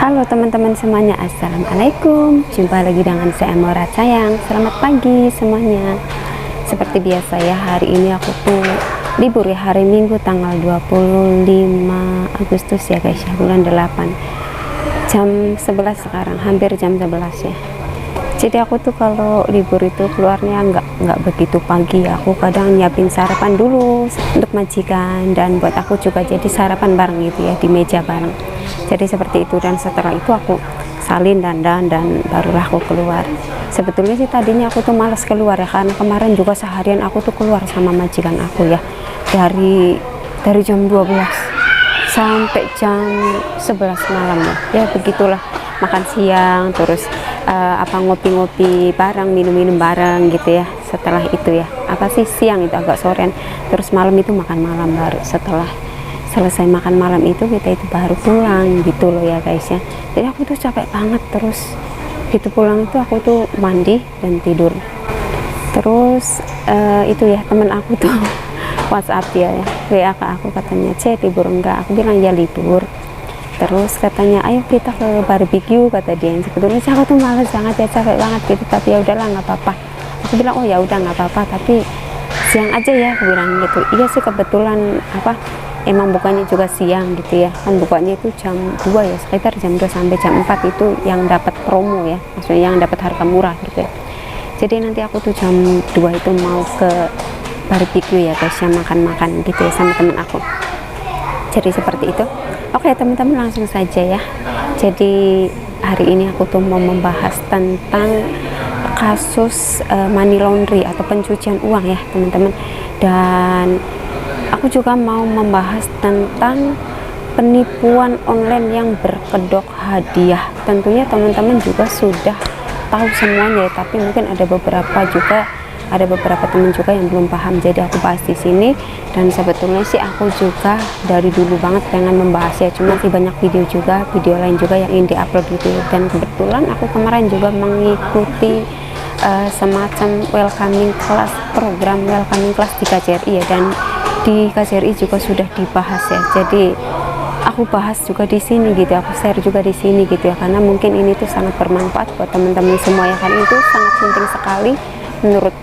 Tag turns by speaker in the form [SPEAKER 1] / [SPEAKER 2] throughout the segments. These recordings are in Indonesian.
[SPEAKER 1] Halo teman-teman semuanya, assalamualaikum. Jumpa lagi dengan saya Morat sayang. Selamat pagi semuanya. Seperti biasa ya, hari ini aku tuh libur ya, hari Minggu tanggal 25 Agustus ya guys ya, bulan 8 jam 11 sekarang, hampir jam 11 ya. Jadi aku tuh kalau libur itu keluarnya nggak begitu pagi ya. Aku kadang nyiapin sarapan dulu untuk majikan dan buat aku juga, jadi sarapan bareng gitu ya, di meja bareng. Jadi seperti itu, dan setelah itu aku salin dandan dan barulah aku keluar. Sebetulnya sih tadinya aku tuh malas keluar ya, karena kemarin juga seharian aku tuh keluar sama majikan aku ya, dari jam 12 sampai jam 11 malam ya begitulah, makan siang terus ngopi-ngopi bareng, minum-minum bareng gitu ya. Setelah itu ya, siang itu agak sorean, terus malam itu makan malam. Baru setelah selesai makan malam itu kita itu baru pulang gitu loh ya guys ya. Jadi aku tuh capek banget, terus gitu pulang itu aku tuh mandi dan tidur. Terus itu ya, temen aku tuh WhatsApp dia ya, WA ke aku, katanya libur enggak? Aku bilang ya libur. Terus katanya ayo kita ke barbecue, kata dia. Sebetulnya sih aku tuh males banget ya, capek banget gitu, tapi ya udahlah nggak apa-apa. Aku bilang oh ya udah nggak apa-apa, tapi siang aja ya, aku bilang gitu. Iya sih, kebetulan emang bukanya juga siang gitu ya, kan bukanya itu jam 2 ya, sekitar jam 2 sampai jam 4 itu yang dapat promo ya, maksudnya yang dapat harga murah gitu ya. Jadi nanti aku tuh jam 2 itu mau ke barbecue ya guys ya, makan-makan gitu ya sama temen aku. Jadi seperti itu. Oke teman-teman, langsung saja ya. Jadi hari ini aku tuh mau membahas tentang kasus money laundry atau pencucian uang ya teman-teman. Dan aku juga mau membahas tentang penipuan online yang berkedok hadiah. Tentunya teman-teman juga sudah tahu semuanya ya, tapi mungkin ada beberapa teman juga yang belum paham. Jadi aku bahas di sini, dan sebetulnya sih aku juga dari dulu banget pengen membahas ya, cuma sih banyak video lain juga yang ingin diupload gitu. Dan kebetulan aku kemarin juga mengikuti semacam program welcoming class di KJRI ya, dan di KJRI juga sudah dibahas ya. Jadi aku bahas juga di sini gitu, aku share juga di sini gitu ya, karena mungkin ini tuh sangat bermanfaat buat teman-teman semua ya, karena itu sangat penting sekali menurut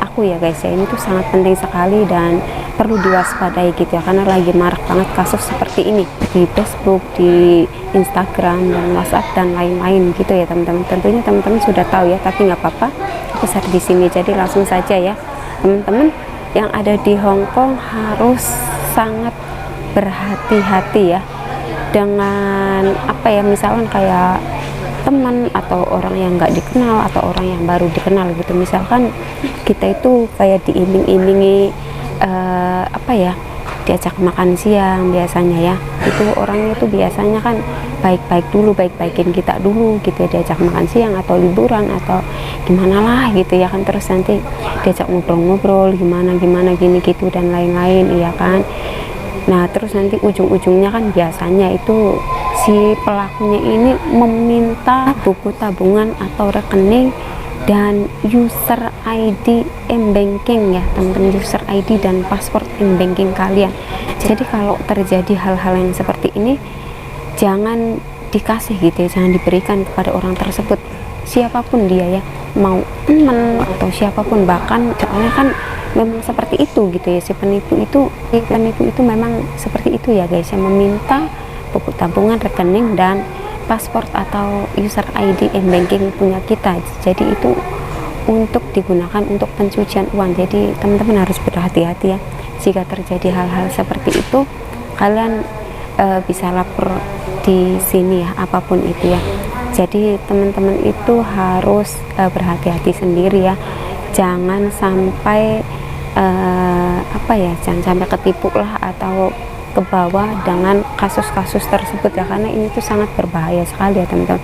[SPEAKER 1] aku ya guys ya. Ini tuh sangat penting sekali dan perlu diwaspadai gitu ya, karena lagi marak banget kasus seperti ini di Facebook, di Instagram dan WhatsApp dan lain-lain gitu ya teman-teman. Tentunya teman-teman sudah tahu ya, tapi nggak apa-apa, aku share di sini. Jadi langsung saja ya teman-teman yang ada di Hong Kong harus sangat berhati-hati ya dengan misalkan kayak teman atau orang yang nggak dikenal atau orang yang baru dikenal gitu. Misalkan kita itu kayak diiming-imingi diajak makan siang biasanya ya, itu orangnya itu biasanya kan baik-baikin kita dulu gitu ya, diajak makan siang atau liburan atau gimana lah gitu ya kan. Terus nanti diajak ngobrol-ngobrol gimana gini gitu dan lain-lain iya kan. Nah terus nanti ujung-ujungnya kan biasanya itu si pelakunya ini meminta buku tabungan atau rekening dan user ID m-banking ya teman-teman, user ID dan password m-banking kalian. Jadi kalau terjadi hal-hal yang seperti ini, jangan dikasih gitu ya, jangan diberikan kepada orang tersebut, siapapun dia ya, mau teman atau siapapun. Bahkan soalnya kan memang seperti itu gitu ya, si penipu itu memang seperti itu ya guys, yang meminta buku tabungan, rekening dan paspor atau user ID m-banking punya kita. Jadi itu untuk digunakan untuk pencucian uang. Jadi teman-teman harus berhati-hati ya, jika terjadi hal-hal seperti itu kalian bisa lapor di sini ya, apapun itu ya. Jadi teman-teman itu harus berhati-hati sendiri ya, jangan sampai jangan sampai ketipu lah atau ke bawah dengan kasus-kasus tersebut ya, karena ini tuh sangat berbahaya sekali ya teman-teman.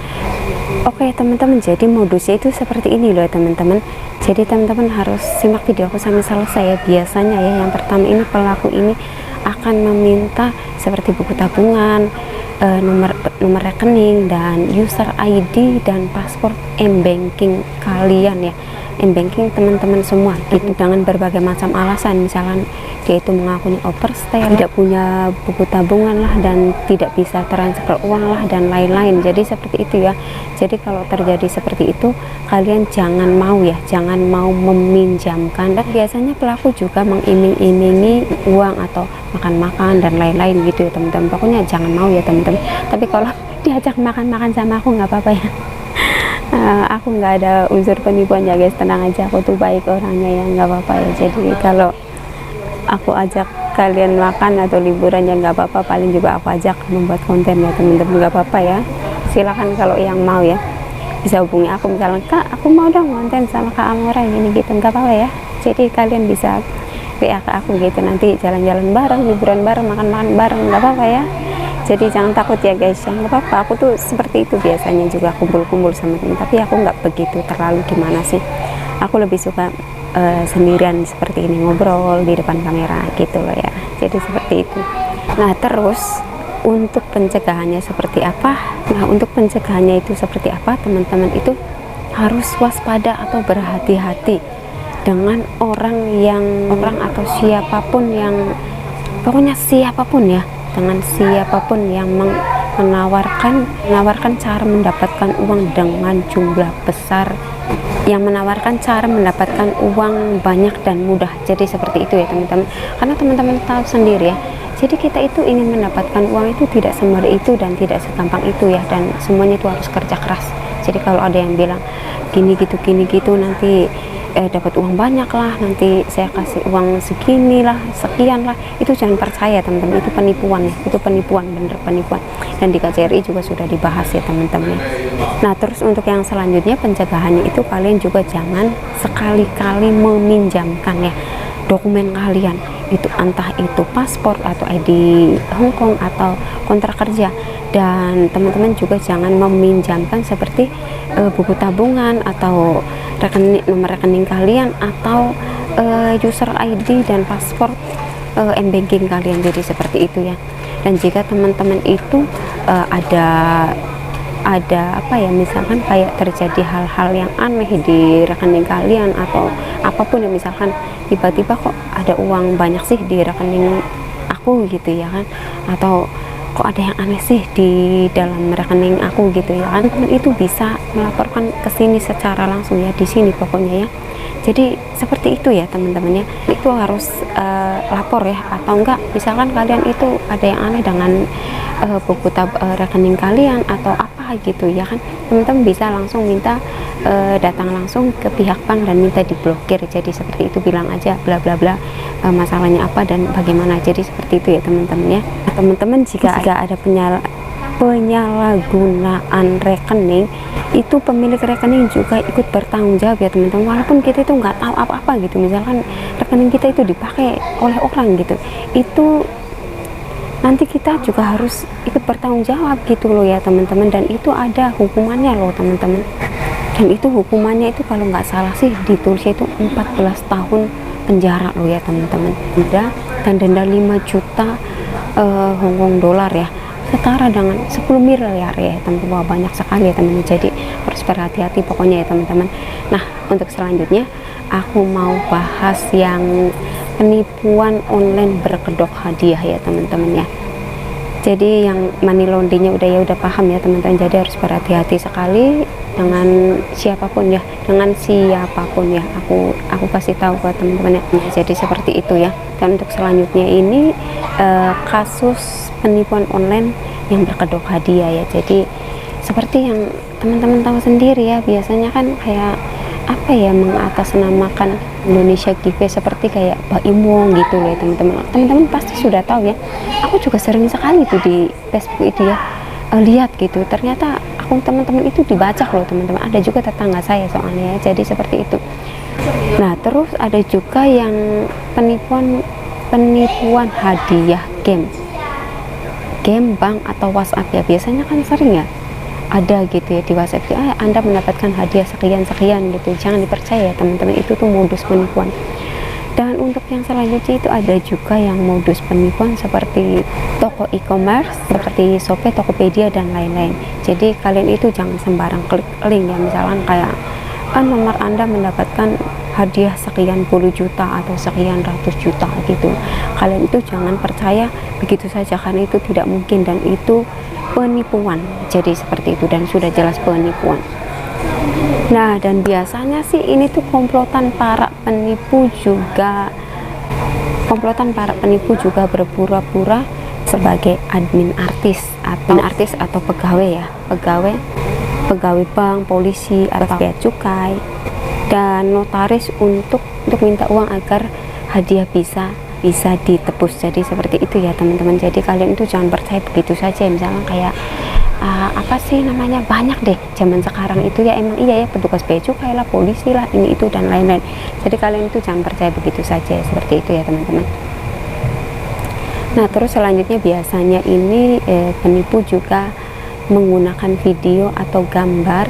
[SPEAKER 1] Oke teman-teman, jadi modusnya itu seperti ini loh ya teman-teman. Jadi teman-teman harus simak video aku sampai selesai ya. Biasanya ya, yang pertama ini pelaku ini akan meminta seperti buku tabungan, nomor rekening dan user ID dan paspor m-banking kalian ya. m-banking teman-teman semua gitu, dengan berbagai macam alasan. Misalkan dia itu mengakunya overstay, tidak punya buku tabungan lah, dan tidak bisa transfer uang lah, dan lain-lain. Jadi seperti itu ya. Jadi kalau terjadi seperti itu, kalian jangan mau meminjamkan. Dan biasanya pelaku juga mengiming-imingi uang atau makan-makan dan lain-lain gitu ya teman-teman. Pokoknya jangan mau ya teman-teman. Tapi kalau diajak makan-makan sama aku nggak apa-apa ya. Aku nggak ada unsur penipuan ya guys, tenang aja, aku tuh baik orangnya ya, nggak apa-apa ya. Jadi kalau aku ajak kalian makan atau liburan ya nggak apa-apa, paling juga aku ajak membuat konten ya teman-teman, nggak apa-apa ya. Silakan kalau yang mau ya, bisa hubungi aku, misalnya Kak aku mau dong konten sama Kak Amora gini gitu, nggak apa-apa ya. Jadi kalian bisa WA ke aku gitu, nanti jalan-jalan bareng, liburan bareng, makan-makan bareng, nggak apa-apa ya. Jadi jangan takut ya guys, ya nggak apa-apa. Aku tuh seperti itu biasanya juga, kumpul-kumpul sama temen, tapi aku nggak begitu terlalu gimana sih. Aku lebih suka sendirian seperti ini, ngobrol di depan kamera gitu loh ya. Jadi seperti itu. Nah terus untuk pencegahannya seperti apa? Nah untuk pencegahannya itu seperti apa teman-teman, itu harus waspada atau berhati-hati dengan orang atau siapapun yang, pokoknya siapapun ya, dengan siapapun yang menawarkan cara mendapatkan uang dengan jumlah besar, yang menawarkan cara mendapatkan uang banyak dan mudah. Jadi seperti itu ya teman-teman, karena teman-teman tahu sendiri ya, jadi kita itu ingin mendapatkan uang itu tidak semudah itu dan tidak segampang itu ya, dan semuanya itu harus kerja keras. Jadi kalau ada yang bilang gini gitu nanti dapat uang banyak lah, nanti saya kasih uang segini lah, sekian lah, itu jangan percaya teman-teman, itu penipuan ya, itu penipuan, bener penipuan. Dan di KJRI juga sudah dibahas ya teman-teman. Nah terus untuk yang selanjutnya pencegahannya itu, kalian juga jangan sekali-kali meminjamkan ya dokumen kalian, itu entah itu paspor atau ID Hongkong atau kontrak kerja. Dan teman-teman juga jangan meminjamkan seperti buku tabungan atau nomor rekening kalian atau user ID dan paspor m-banking kalian. Jadi seperti itu ya. Dan jika teman-teman itu ada apa ya, misalkan kayak terjadi hal-hal yang aneh di rekening kalian atau apapun ya, misalkan tiba-tiba kok ada uang banyak sih di rekening aku gitu ya kan, atau kok ada yang aneh sih di dalam rekening aku gitu ya kan, teman itu bisa melaporkan ke sini secara langsung ya, di sini pokoknya ya. Jadi seperti itu ya teman-teman ya, itu harus lapor ya, atau enggak misalkan kalian itu ada yang aneh dengan buku rekening kalian atau apa gitu ya kan, teman-teman bisa langsung minta datang langsung ke pihak bank dan minta diblokir. Jadi seperti itu, bilang aja bla bla bla masalahnya apa dan bagaimana. Jadi seperti itu ya teman-teman ya. Nah, teman-teman jika ada penyalahgunaan rekening, itu pemilik rekening juga ikut bertanggung jawab ya teman-teman, walaupun kita itu nggak tahu apa-apa gitu. Misalkan rekening kita itu dipakai oleh orang gitu, itu nanti kita juga harus ikut bertanggung jawab gitu loh ya teman-teman, dan itu ada hukumannya loh teman-teman. Dan itu hukumannya itu kalau nggak salah sih ditulisnya itu 14 tahun penjara loh ya teman-teman, dan denda 5 juta Hongkong dolar ya, setara dengan 10 miliar ya teman-teman. Banyak sekali ya teman-teman, jadi harus berhati-hati pokoknya ya teman-teman. Nah untuk selanjutnya aku mau bahas yang penipuan online berkedok hadiah ya teman-teman ya. Jadi yang money laundry-nya udah paham ya teman-teman, jadi harus berhati-hati sekali dengan siapapun ya, aku kasih tahu ke teman-teman ya. Jadi seperti itu ya. Dan untuk selanjutnya ini kasus penipuan online yang berkedok hadiah ya. Jadi seperti yang teman-teman tahu sendiri ya, biasanya kan kayak apa ya, mengatasnamakan Indonesia Giveaway seperti kayak Baimong gitu loh ya teman-teman. Teman-teman pasti sudah tahu ya, aku juga sering sekali tuh di Facebook itu ya lihat gitu, ternyata akun teman-teman itu dibajak loh teman-teman. Ada juga tetangga saya soalnya ya, jadi seperti itu. Nah terus ada juga yang penipuan hadiah game bank atau WhatsApp ya, biasanya kan sering ya ada gitu ya di WhatsApp, Anda mendapatkan hadiah sekian gitu. Jangan dipercaya ya teman-teman, itu tuh modus penipuan. Dan untuk yang selanjutnya itu ada juga yang modus penipuan seperti toko e-commerce seperti Shopee, Tokopedia dan lain-lain. Jadi kalian itu jangan sembarang klik link ya, misalkan kayak nomor Anda mendapatkan hadiah sekian puluh juta atau sekian ratus juta gitu. Kalian itu jangan percaya begitu saja, karena itu tidak mungkin dan itu penipuan. Jadi seperti itu, dan sudah jelas penipuan. Nah, dan biasanya sih ini tuh komplotan para penipu juga berpura-pura sebagai admin artis atau pegawai ya, pegawai bank, polisi, atau bea cukai dan notaris untuk minta uang agar hadiah bisa ditebus. Jadi seperti itu ya teman-teman. Jadi kalian itu jangan percaya begitu saja. Misalnya kayak apa sih namanya, banyak deh zaman sekarang itu ya, emang iya ya, petugas bea cukai lah, polisi lah, ini itu dan lain-lain. Jadi kalian itu jangan percaya begitu saja, seperti itu ya teman-teman. Nah, terus selanjutnya biasanya ini penipu juga menggunakan video atau gambar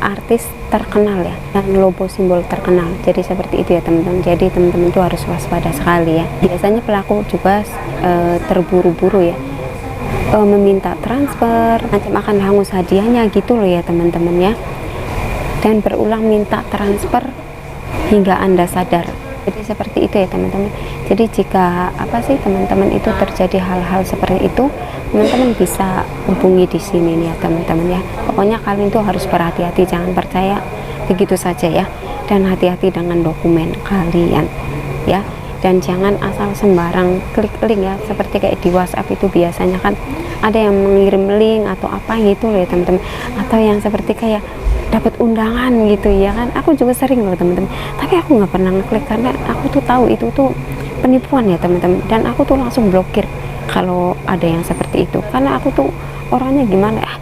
[SPEAKER 1] artis terkenal ya, dan logo simbol terkenal. Jadi seperti itu ya teman-teman. Jadi teman-teman itu harus waspada sekali ya. Biasanya pelaku juga terburu-buru ya, meminta transfer, macam akan hangus hadiahnya gitu loh ya teman-teman ya, dan berulang minta transfer hingga Anda sadar. Jadi seperti itu ya teman-teman. Jadi jika teman-teman itu terjadi hal-hal seperti itu, teman-teman bisa hubungi di sini nih ya teman-teman ya. Pokoknya kalian itu harus berhati-hati, jangan percaya begitu saja ya, dan hati-hati dengan dokumen kalian ya. Dan jangan asal sembarang klik link ya, seperti kayak di WhatsApp itu biasanya kan ada yang mengirim link atau apa gitu loh ya teman-teman, atau yang seperti kayak dapat undangan gitu ya kan. Aku juga sering loh teman-teman, tapi aku nggak pernah ngeklik karena aku tuh tahu itu tuh penipuan ya teman-teman, dan aku tuh langsung blokir kalau ada yang seperti itu, karena aku tuh orangnya gimana ya,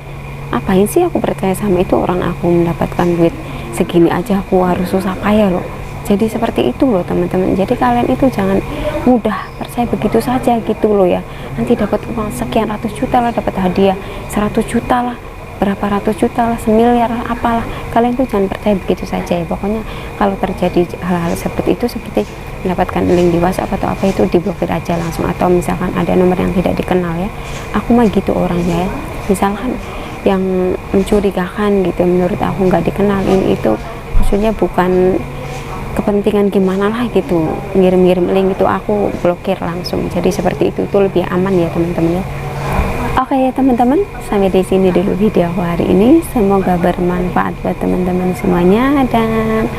[SPEAKER 1] apain sih aku percaya sama itu, orang aku mendapatkan duit segini aja aku harus susah payah loh. Jadi seperti itu loh teman-teman. Jadi kalian itu jangan mudah percaya begitu saja gitu loh ya. Nanti dapat uang sekian ratus juta lah, dapat hadiah 100 juta lah, berapa ratus juta lah, semiliar lah, apalah. Kalian tuh jangan percaya begitu saja ya. Pokoknya kalau terjadi hal-hal seperti itu, seperti mendapatkan link di WhatsApp atau apa, itu diblokir aja langsung. Atau misalkan ada nomor yang tidak dikenal ya, aku mah gitu orangnya ya. Misalkan yang mencurigakan gitu, menurut aku nggak dikenal, ini itu maksudnya bukan kepentingan gimana lah gitu, ngirim-ngirim link itu aku blokir langsung. Jadi seperti itu lebih aman ya teman-teman ya. Oke ya teman-teman, sampai di sini dulu video aku hari ini. Semoga bermanfaat buat teman-teman semuanya, dan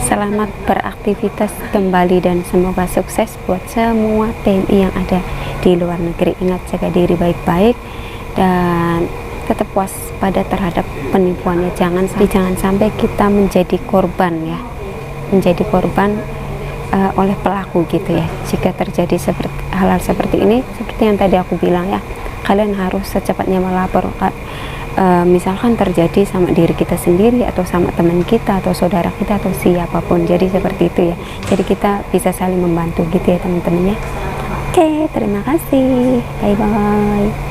[SPEAKER 1] selamat beraktivitas kembali, dan semoga sukses buat semua PMI yang ada di luar negeri. Ingat, jaga diri baik-baik dan tetap waspada terhadap penipuannya. Jangan sampai kita menjadi korban ya, menjadi korban oleh pelaku gitu ya. Jika terjadi hal-hal seperti ini, seperti yang tadi aku bilang ya, kalian harus secepatnya melapor. Misalkan terjadi sama diri kita sendiri atau sama teman kita atau saudara kita atau siapapun. Jadi seperti itu ya. Jadi kita bisa saling membantu gitu ya teman-teman ya. Oke, terima kasih. Bye bye.